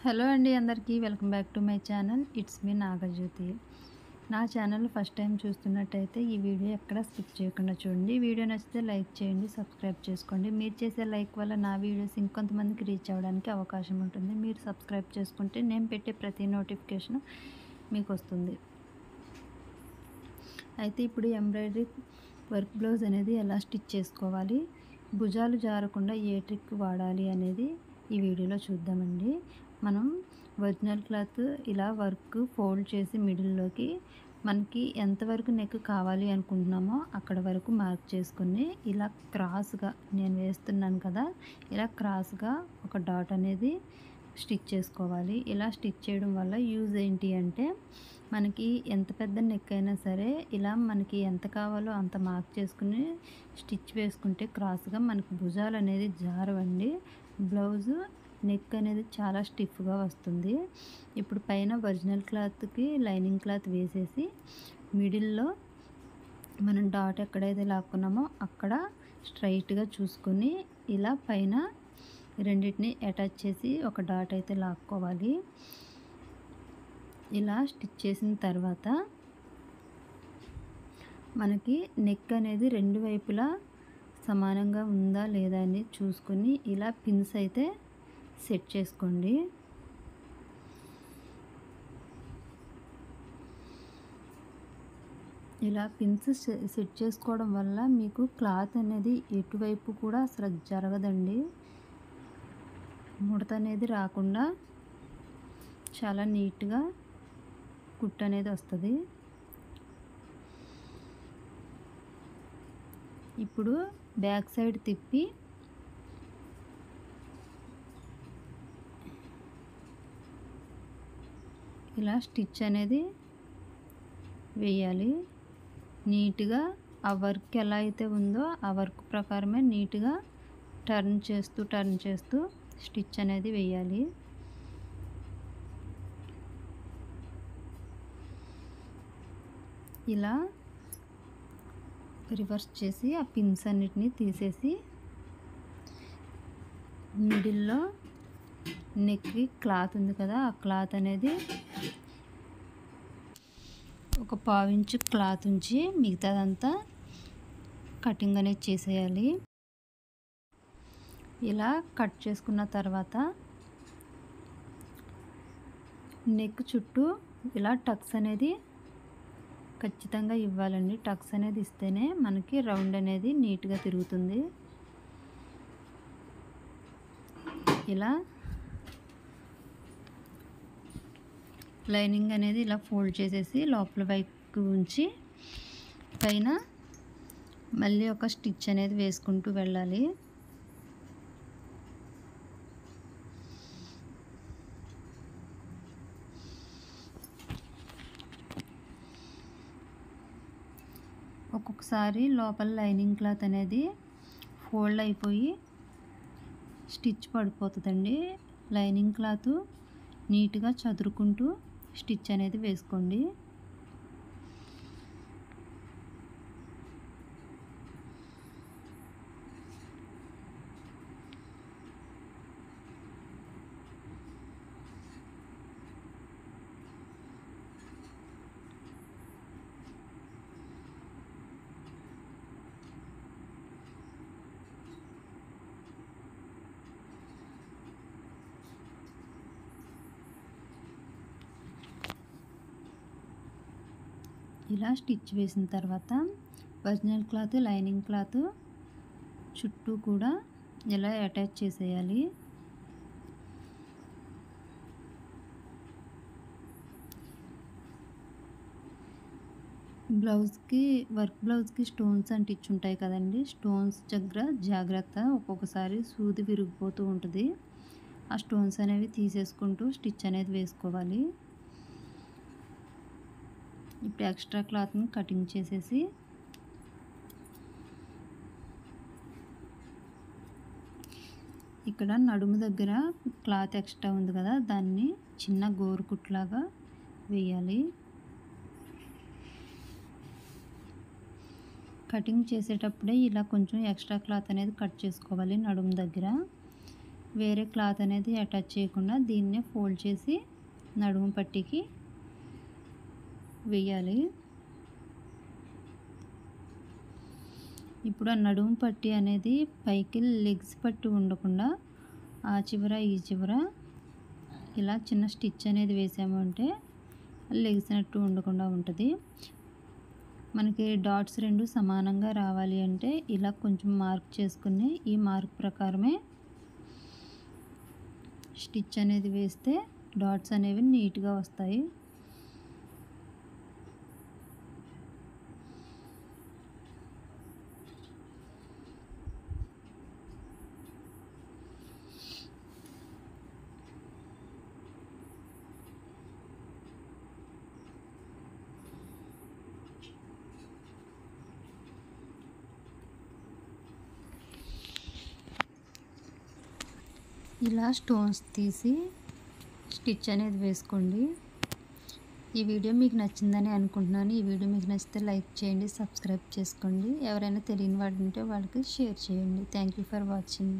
Hello అండి అందరికీ welcome back to my channel. It's me Nagajyothi. నా ఛానల్ ఫస్ట్ టైం చూస్తున్నట్టయితే ఈ వీడియో ఎక్కడ స్కిప్ చేయకుండా చూడండి. వీడియో నచ్చితే లైక్ చేయండి, సబ్స్క్రైబ్ చేసుకోండి. మీరు చేసే లైక్ వల్ల నా వీడియోస్ ఇంకొంతమందికి రీచ్ అవ్వడానికి అవకాశం ఉంటుంది. మీరు సబ్స్క్రైబ్ చేసుకుంటే నేను పెట్టే ప్రతి నోటిఫికేషన్ మీకు వస్తుంది. అయితే ఇప్పుడు ఎంబ్రాయిడరీ వర్క్ బ్లౌజ్ అనేది ఎలా స్టిచ్ చేసుకోవాలి, భుజాలు జారకుండా ఏ ట్రిక్ వాడాలి అనేది ఈ వీడియోలో చూద్దామండి. మనం ఒరిజినల్ క్లాత్ ఇలా వర్క్ ఫోల్డ్ చేసి మిడిల్లోకి మనకి ఎంతవరకు నెక్ కావాలి అనుకుంటున్నామో అక్కడ వరకు మార్క్ చేసుకుని ఇలా క్రాస్గా నేను వేస్తున్నాను కదా, ఇలా క్రాస్గా ఒక డాట్ అనేది స్టిచ్ చేసుకోవాలి. ఇలా స్టిచ్ చేయడం వల్ల యూజ్ ఏంటి అంటే మనకి ఎంత పెద్ద నెక్ అయినా సరే ఇలా మనకి ఎంత కావాలో అంత మార్క్ చేసుకుని స్టిచ్ వేసుకుంటే క్రాస్గా మనకి భుజాలు అనేది జారవండి. బ్లౌజు నెక్ అనేది చాలా స్టిఫ్గా వస్తుంది. ఇప్పుడు పైన ఒరిజినల్ క్లాత్కి లైనింగ్ క్లాత్ వేసేసి మిడిల్లో మనం డాట్ ఎక్కడైతే లాక్కున్నామో అక్కడ స్ట్రైట్గా చూసుకొని ఇలా పైన రెండింటిని అటాచ్ చేసి ఒక డాట్ అయితే లాక్కోవాలి. ఇలా స్టిచ్ చేసిన తర్వాత మనకి నెక్ అనేది రెండు వైపులా సమానంగా ఉందా లేదా అని చూసుకొని ఇలా పిన్స్ అయితే సెట్ చేసుకోండి. ఇలా పిన్స్ సెట్ చేసుకోవడం వల్ల మీకు క్లాత్ అనేది ఎటువైపు కూడా అసలు జరగదండి. ముడత అనేది రాకుండా చాలా నీట్గా కుట్టు అనేది వస్తుంది. ఇప్పుడు బ్యాక్ సైడ్ తిప్పి ఇలా స్టిచ్ అనేది వేయాలి. నీట్గా ఆ వర్క్ ఎలా అయితే ఉందో ఆ వర్క్ ప్రకారమే నీట్గా టర్న్ చేస్తూ స్టిచ్ అనేది వేయాలి. ఇలా రివర్స్ చేసి ఆ పిన్స్ అన్నిటిని తీసేసి మిడిల్లో నెక్కి క్లాత్ ఉంది కదా, ఆ క్లాత్ అనేది ఒక పావించు క్లాత్ ఉంచి మిగతాదంతా కటింగ్ అనేది చేసేయాలి. ఇలా కట్ చేసుకున్న తర్వాత నెక్ చుట్టూ ఇలా టక్స్ అనేది ఖచ్చితంగా ఇవ్వాలండి. టక్స్ అనేది ఇస్తేనే మనకి రౌండ్ అనేది నీట్గా తిరుగుతుంది. ఇలా లైనింగ్ అనేది ఇలా ఫోల్డ్ చేసేసి లోపల వైపు ఉంచి పైన మళ్ళీ ఒక స్టిచ్ అనేది వేసుకుంటూ వెళ్ళాలి. ఒక్కొక్కసారి లోపల లైనింగ్ క్లాత్ అనేది ఫోల్డ్ అయిపోయి స్టిచ్ పడిపోతుందండి. లైనింగ్ క్లాత్ నీట్గా చదురుకుంటూ స్టిచ్ అనేది వేసుకోండి. ఇలా స్టిచ్ వేసిన తర్వాత ఒరిజినల్ క్లాత్ లైనింగ్ క్లాత్ చుట్టూ కూడా ఇలా అటాచ్ చేసేయాలి. వర్క్ బ్లౌజ్కి స్టోన్స్ అంటించుంటాయి కదండి, స్టోన్స్ దగ్గర జాగ్రత్త. ఒక్కొక్కసారి సూది విరిగిపోతూ ఉంటుంది. ఆ స్టోన్స్ అనేవి తీసేసుకుంటూ స్టిచ్ అనేది వేసుకోవాలి. ఇప్పుడు ఎక్స్ట్రా క్లాత్ని కటింగ్ చేసేసి ఇక్కడ నడుము దగ్గర క్లాత్ ఎక్స్ట్రా ఉంది కదా, దాన్ని చిన్న గోరుకుట్లాగా వేయాలి. కటింగ్ చేసేటప్పుడే ఇలా కొంచెం ఎక్స్ట్రా క్లాత్ అనేది కట్ చేసుకోవాలి నడుము దగ్గర. వేరే క్లాత్ అనేది అటాచ్ చేయకుండా దీన్నే ఫోల్డ్ చేసి నడుము పట్టీకి వేయాలి. ఇప్పుడు ఆ నడుము పట్టీ అనేది పైకి లెగ్స్ పట్టు ఉండకుండా ఆ చివర ఈ చివర ఇలా చిన్న స్టిచ్ అనేది వేసాము అంటే లెగిసినట్టు ఉండకుండా ఉంటుంది. మనకి డాట్స్ రెండు సమానంగా రావాలి అంటే ఇలా కొంచెం మార్క్ చేసుకుని ఈ మార్క్ ప్రకారమే స్టిచ్ అనేది వేస్తే డాట్స్ అనేవి నీట్గా వస్తాయి. ఇలా స్టోన్స్ తీసి స్టిచ్ అనేది వేసుకోండి. ఈ వీడియో మీకు నచ్చిందని అనుకుంటున్నాను. ఈ వీడియో మీకు నచ్చితే లైక్ చేయండి, సబ్స్క్రైబ్ చేసుకోండి. ఎవరైనా తెలియని వాడు ఉంటే వాళ్ళకి షేర్ చేయండి. Thank you for watching.